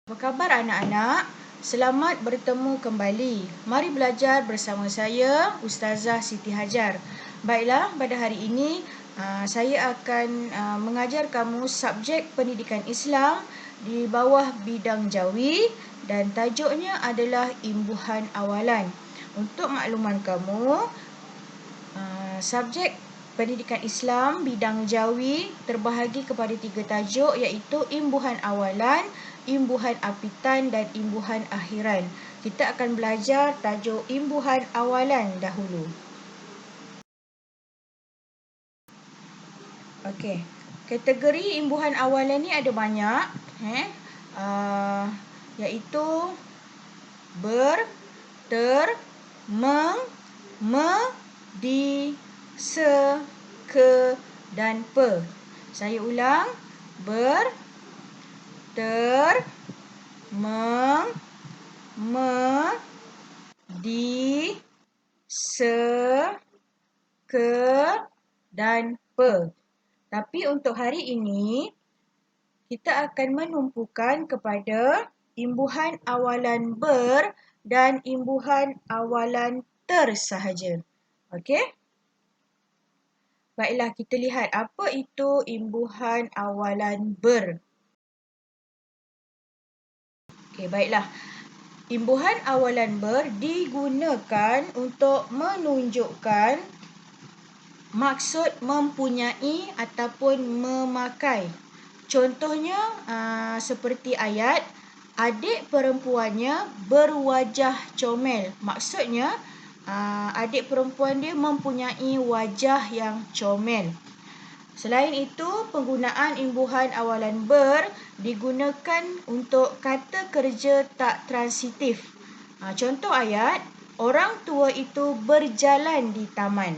Apa khabar anak-anak? Selamat bertemu kembali. Mari belajar bersama saya, Ustazah Siti Hajar. Baiklah, pada hari ini saya akan mengajar kamu subjek pendidikan Islam di bawah bidang Jawi dan tajuknya adalah imbuhan awalan. Untuk makluman kamu, subjek pendidikan Islam bidang Jawi terbahagi kepada 3 tajuk iaitu imbuhan awalan, imbuhan apitan dan imbuhan akhiran. Kita akan belajar tajuk imbuhan awalan dahulu. Okey. Kategori imbuhan awalan ni ada banyak, iaitu ber, ter, meng, me, di, se, ke dan pe. Saya ulang. Ber, ter, meng, me, di, se, ke dan pe. Tapi untuk hari ini kita akan menumpukan kepada imbuhan awalan ber dan imbuhan awalan ter sahaja. Okey? Baiklah, kita lihat apa itu imbuhan awalan ber. Okey, baiklah. Imbuhan awalan ber digunakan untuk menunjukkan maksud mempunyai ataupun memakai. Contohnya seperti ayat, adik perempuannya berwajah comel. Maksudnya adik perempuan dia mempunyai wajah yang comel. Selain itu, penggunaan imbuhan awalan ber digunakan untuk kata kerja tak transitif. Contoh ayat, orang tua itu berjalan di taman.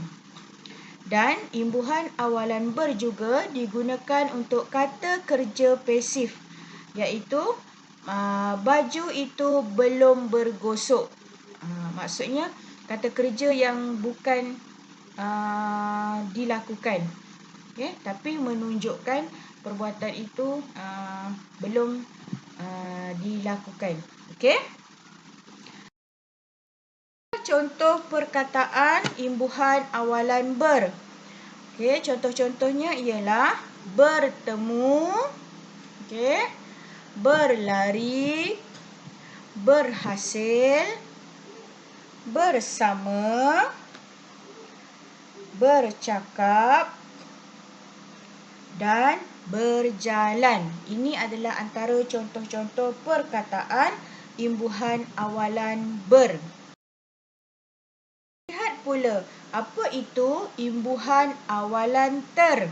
Dan imbuhan awalan ber juga digunakan untuk kata kerja pasif, iaitu baju itu belum bergosok. Maksudnya kata kerja yang bukan dilakukan, tapi menunjukkan perbuatan itu belum dilakukan. Okey? Contoh perkataan imbuhan awalan ber. Okey, contoh-contohnya ialah bertemu, berlari, berhasil, bersama, bercakap dan berjalan. Ini adalah antara contoh-contoh perkataan imbuhan awalan ber. Lihat pula, apa itu imbuhan awalan ter?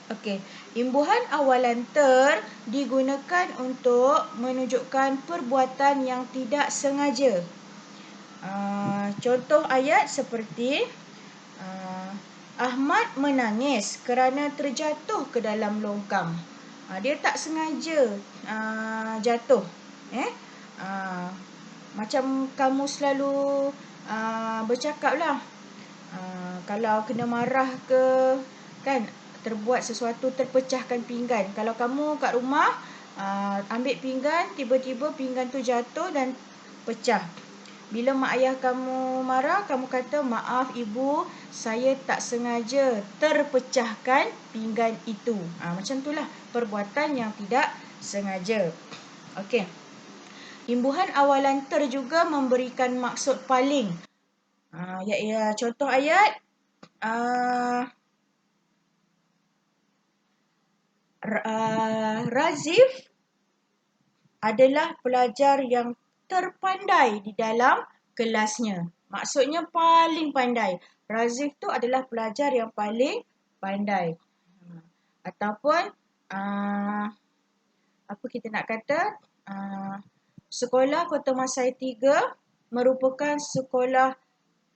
Okey, imbuhan awalan ter digunakan untuk menunjukkan perbuatan yang tidak sengaja. Contoh ayat seperti Ahmad menangis kerana terjatuh ke dalam longkang. Dia tak sengaja jatuh. Macam kamu selalu bercakaplah. Kalau kena marah ke, kan, terbuat sesuatu, terpecahkan pinggan. Kalau kamu kat rumah ambil pinggan, tiba-tiba pinggan tu jatuh dan pecah. Bila mak ayah kamu marah, kamu kata, maaf ibu, saya tak sengaja terpecahkan pinggan itu. Macam itulah perbuatan yang tidak sengaja. Okey. Imbuhan awalan ter juga memberikan maksud paling. Contoh ayat, Razif adalah pelajar yang terpandai di dalam kelasnya. Maksudnya paling pandai. Razif tu adalah pelajar yang paling pandai. Ataupun apa kita nak kata, sekolah Kota Masai 3 merupakan sekolah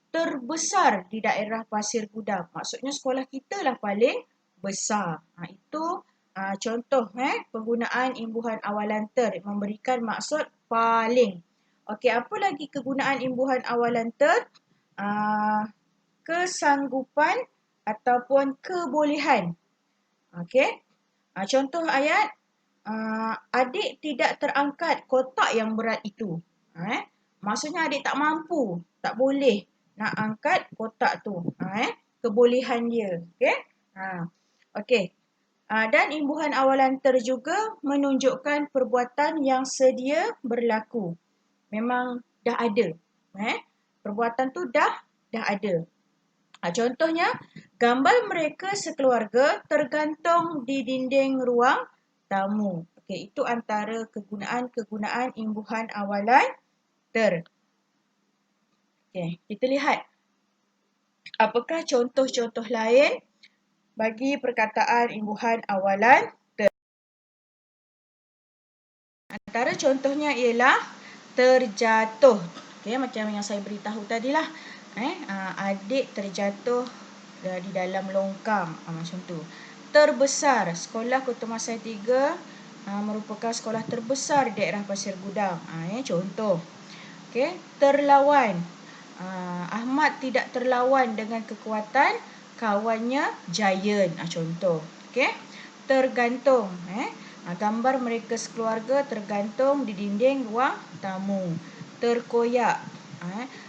terbesar di daerah Pasir Gudang. Maksudnya sekolah kita lah paling besar. Itu contoh penggunaan imbuhan awalan ter memberikan maksud paling. Okey, apa lagi kegunaan imbuhan awalan ter? Kesanggupan ataupun kebolehan. Okey. Contoh ayat, adik tidak terangkat kotak yang berat itu. Maksudnya adik tak mampu, tak boleh nak angkat kotak tu. Kebolehan dia. Okey? Okey. Dan imbuhan awalan ter juga menunjukkan perbuatan yang sedia berlaku. Memang dah ada. Perbuatan tu dah ada. Contohnya, gambar mereka sekeluarga tergantung di dinding ruang tamu. Okey, itu antara kegunaan-kegunaan imbuhan awalan ter. Okey, kita lihat apakah contoh-contoh lain bagi perkataan imbuhan awalan ter. Antara contohnya ialah terjatuh. Okey, macam yang saya beritahu tadilah. Adik terjatuh di dalam longkang, macam tu. Terbesar, sekolah Kutumasai 3 merupakan sekolah terbesar di daerah Pasir Gudang. Contoh. Okey, terlawan. Ahmad tidak terlawan dengan kekuatan kawannya Giant. Contoh. Okey. Tergantung. Gambar mereka sekeluarga tergantung di dinding ruang tamu. Terkoyak.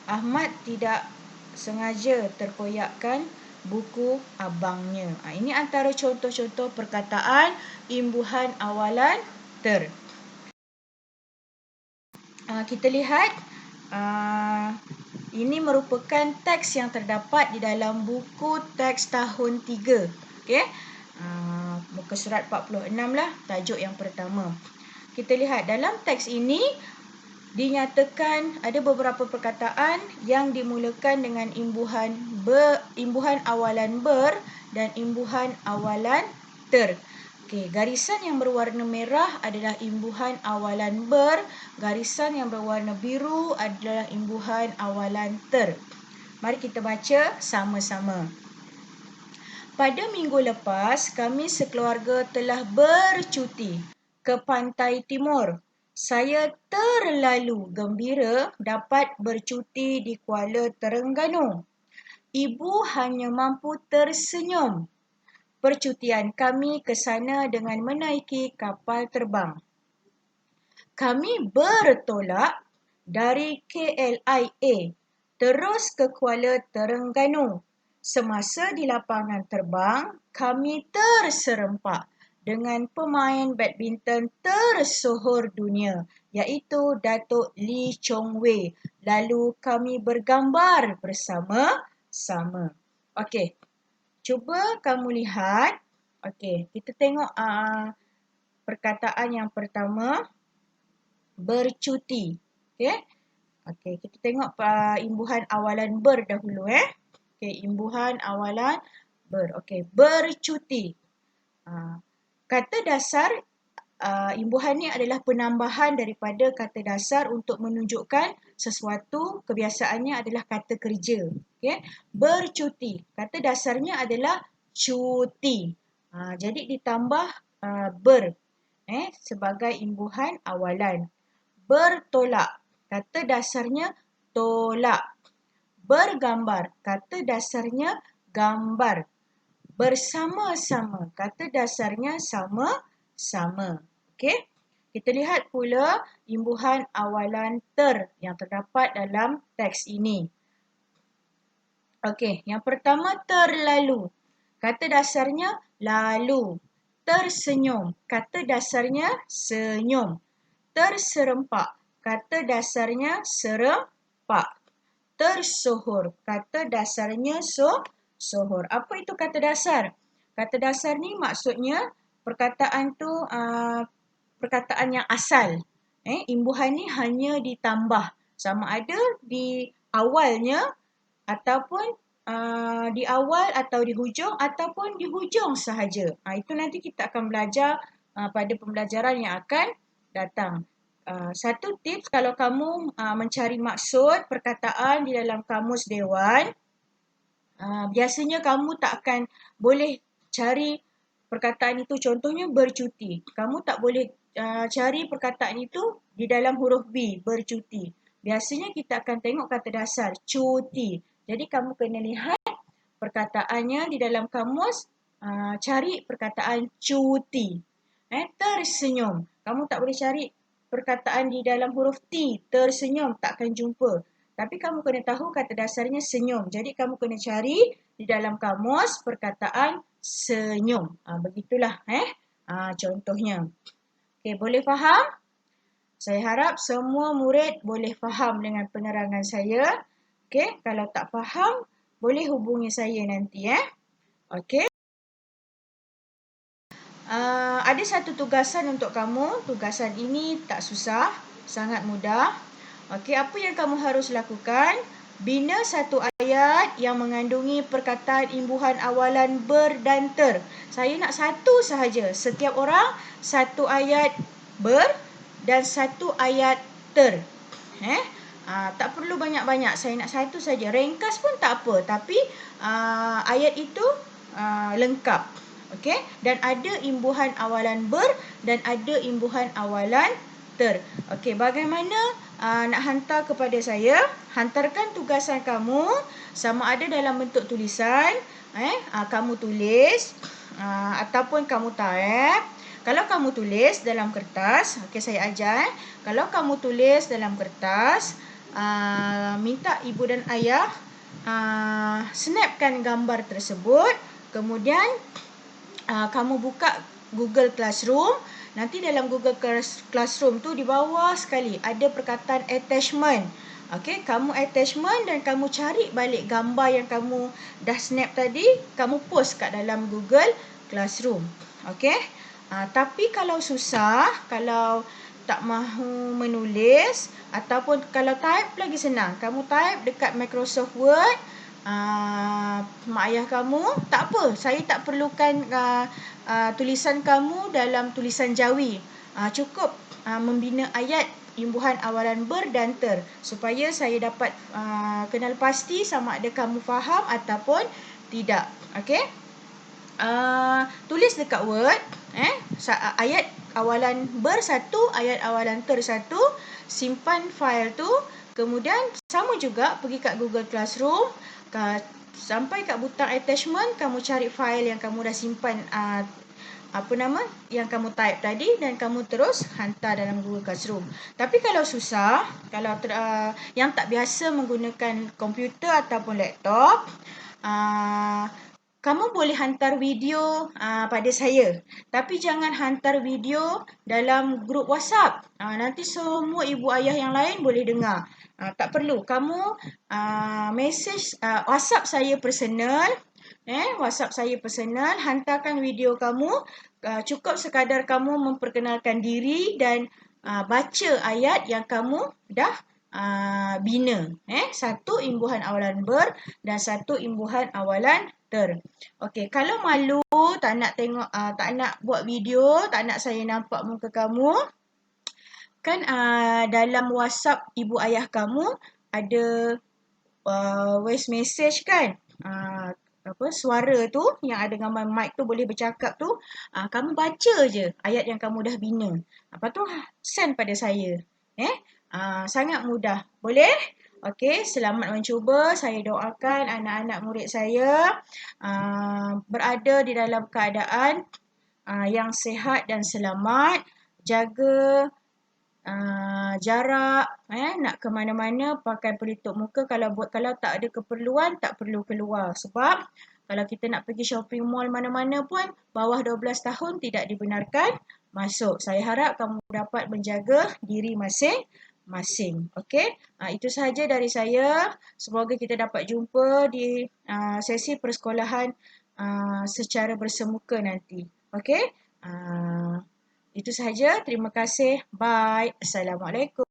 Ahmad tidak sengaja terkoyakkan buku abangnya. Ini antara contoh-contoh perkataan imbuhan awalan ter. Kita lihat ini merupakan teks yang terdapat di dalam buku teks tahun 3. Okey. Muka surat 46 lah, tajuk yang pertama. Kita lihat dalam teks ini dinyatakan ada beberapa perkataan yang dimulakan dengan imbuhan awalan ber dan imbuhan awalan ter. Okey, garisan yang berwarna merah adalah imbuhan awalan ber, garisan yang berwarna biru adalah imbuhan awalan ter. Mari kita baca sama-sama. Pada minggu lepas, kami sekeluarga telah bercuti ke pantai timur. Saya terlalu gembira dapat bercuti di Kuala Terengganu. Ibu hanya mampu tersenyum. Percutian kami ke sana dengan menaiki kapal terbang. Kami bertolak dari KLIA terus ke Kuala Terengganu. Semasa di lapangan terbang, kami terserempak dengan pemain badminton tersohor dunia, iaitu Datuk Lee Chong Wei. Lalu kami bergambar bersama-sama. Okey, cuba kamu lihat. Okey, kita tengok perkataan yang pertama, bercuti. Okey, kita tengok imbuhan awalan ber dahulu. Okey, imbuhan awalan ber. Okey, bercuti. Kata dasar imbuhan ni adalah penambahan daripada kata dasar untuk menunjukkan sesuatu, kebiasaannya adalah kata kerja. Okey, bercuti. Kata dasarnya adalah cuti. Jadi ditambah ber sebagai imbuhan awalan. Bertolak. Kata dasarnya tolak. Bergambar. Kata dasarnya gambar. Bersama-sama. Kata dasarnya sama-sama. Okey. Kita lihat pula imbuhan awalan ter yang terdapat dalam teks ini. Okey, yang pertama terlalu. Kata dasarnya lalu. Tersenyum. Kata dasarnya senyum. Terserempak. Kata dasarnya serempak. Tersohor. Kata dasarnya sohor. Apa itu kata dasar? Kata dasar ni maksudnya perkataan tu perkataan yang asal. Imbuhan ni hanya ditambah. Sama ada di awalnya ataupun di awal atau di hujung ataupun di hujung sahaja. Itu nanti kita akan belajar pada pembelajaran yang akan datang. Satu tips kalau kamu mencari maksud perkataan di dalam kamus dewan, biasanya kamu tak akan boleh cari perkataan itu, contohnya bercuti. Kamu tak boleh cari perkataan itu di dalam huruf B, bercuti. Biasanya kita akan tengok kata dasar, cuti. Jadi kamu kena lihat perkataannya di dalam kamus, cari perkataan cuti. Tersenyum. Kamu tak boleh cari perkataan di dalam huruf T. Tersenyum, takkan jumpa. Tapi kamu kena tahu kata dasarnya senyum. Jadi kamu kena cari di dalam kamus perkataan senyum. Begitulah contohnya. Okey, boleh faham? Saya harap semua murid boleh faham dengan penerangan saya. Okey, kalau tak faham, boleh hubungi saya nanti. Okey. Ada satu tugasan untuk kamu. Tugasan ini tak susah, sangat mudah. Okey, apa yang kamu harus lakukan? Bina satu ayat yang mengandungi perkataan imbuhan awalan ber dan ter. Saya nak satu sahaja. Setiap orang satu ayat ber dan satu ayat ter. Tak perlu banyak-banyak. Saya nak satu saja. Ringkas pun tak apa. Tapi ayat itu lengkap. Okey, dan ada imbuhan awalan ber dan ada imbuhan awalan ter. Okey, bagaimana nak hantar kepada saya? Hantarkan tugasan kamu sama ada dalam bentuk tulisan, kamu tulis ataupun kamu type. Kalau kamu tulis dalam kertas, okey saya ajar. Kalau kamu tulis dalam kertas, minta ibu dan ayah snapkan gambar tersebut. Kemudian kamu buka Google Classroom. Nanti dalam Google Classroom tu di bawah sekali ada perkataan attachment. Okey, kamu attachment dan kamu cari balik gambar yang kamu dah snap tadi, kamu post kat dalam Google Classroom. Okey. Tapi kalau susah, kalau tak mahu menulis ataupun kalau type lagi senang. Kamu type dekat Microsoft Word. Mak ayah kamu, tak apa, saya tak perlukan tulisan kamu dalam tulisan Jawi. Cukup membina ayat imbuhan awalan ber dan ter supaya saya dapat kenal pasti sama ada kamu faham ataupun tidak. Okey. Tulis dekat Word, ayat awalan ber satu, ayat awalan ter satu, simpan fail tu. Kemudian sama juga pergi kat Google Classroom, sampai kat butang attachment, kamu cari fail yang kamu dah simpan yang kamu type tadi dan kamu terus hantar dalam Google Classroom. Tapi kalau susah, kalau yang tak biasa menggunakan komputer ataupun laptop, kamu boleh hantar video pada saya. Tapi jangan hantar video dalam grup WhatsApp. Nanti semua ibu ayah yang lain boleh dengar. Tak perlu. Kamu message WhatsApp saya personal. WhatsApp saya personal. Hantarkan video kamu. Cukup sekadar kamu memperkenalkan diri dan baca ayat yang kamu dah bina. Satu imbuhan awalan ber dan satu imbuhan awalan ter. Okey, kalau malu tak nak tengok, tak nak buat video, tak nak saya nampak muka kamu, kan dalam WhatsApp ibu ayah kamu ada voice message kan? Suara tu yang ada gambar mic tu boleh bercakap tu, kamu baca je ayat yang kamu dah bina. Lepas tu send pada saya. Sangat mudah. Boleh? Okey, selamat mencuba. Saya doakan anak-anak murid saya berada di dalam keadaan yang sihat dan selamat. Jaga jarak, nak ke mana-mana pakai pelitup muka. Kalau tak ada keperluan, tak perlu keluar. Sebab kalau kita nak pergi shopping mall mana-mana pun, bawah 12 tahun tidak dibenarkan masuk. Saya harap kamu dapat menjaga diri masing-masing. Okey, itu sahaja dari saya. Semoga kita dapat jumpa di sesi persekolahan secara bersemuka nanti. Okey, itu sahaja. Terima kasih. Bye. Assalamualaikum.